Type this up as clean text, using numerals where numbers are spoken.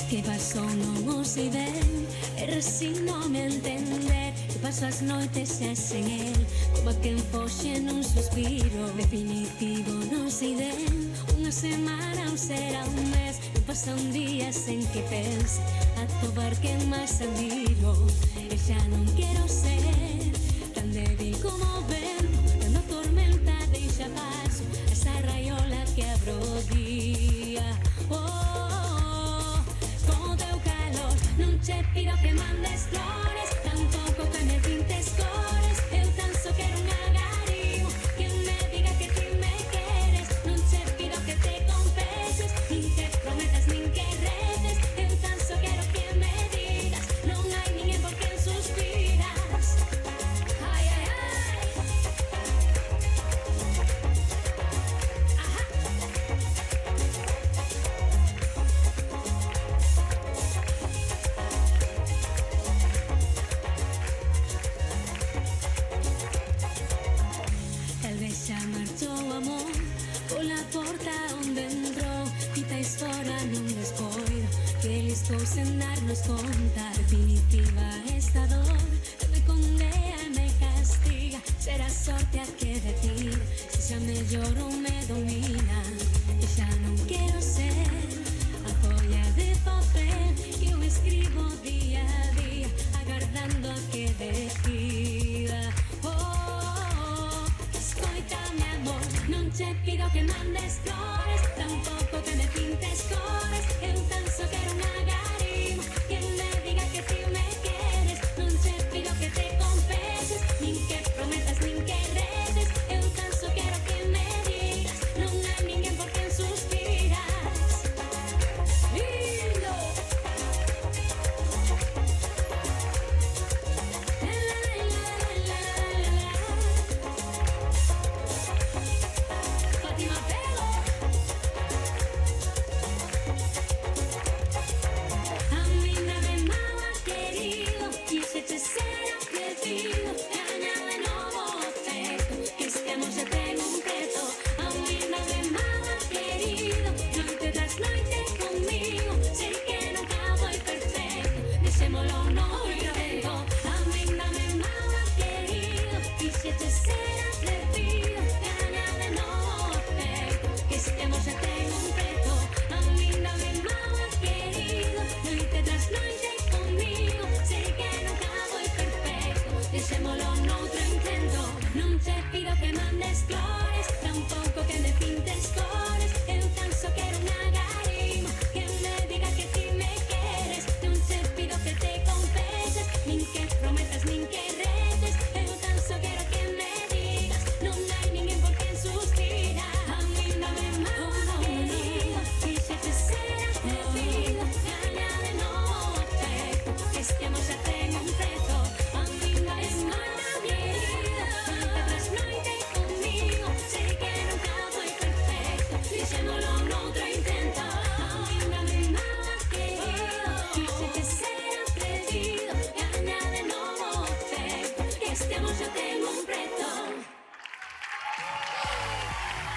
Que pasou non o sei ben, e resigno-me a entender que paso as noites xa sen el, como a quen foxe nun suspiro definitivo, non sei ben. Unha semana ou será un mes, non pasa un día sen que pense a tobar quen máis admiro. E xa non quero ser tan débil como o vento, cando a tormenta deixa paso a esa raiola que abro o día. Non che pido que mandes flores, tampouco que me pintes cores. Eu tan só quero un agarimo que me diga que ti me queres. Non che pido que te confeses, nin que prometas, nin que reces. Eu tan só quero que me digas, non hai ninguén por quen suspiras. Ai, ai, ai. Ajá. Xa marchou o amor pola porta onde entrou, quitais fora nun despoiro que listou sen darnos conta. Definitiva esta dor que me condea e me castiga, será sorte a que decida se xa mellor ou me domina. E xa non quero ser a folla de papel que eu escribo día a día, agardando a que decida. Non che pido que mandes flores, tampouco que me pintes cores. Eu tan só quero un agarimo que me diga que ti me queres. Non che pido que te confeses, nin que prometas, nin que reces. Eu tan só quero que me digas, non hai ninguén por quen suspiras. Lindo. Dexémolo noutro intento. Non che pido que mandes flores,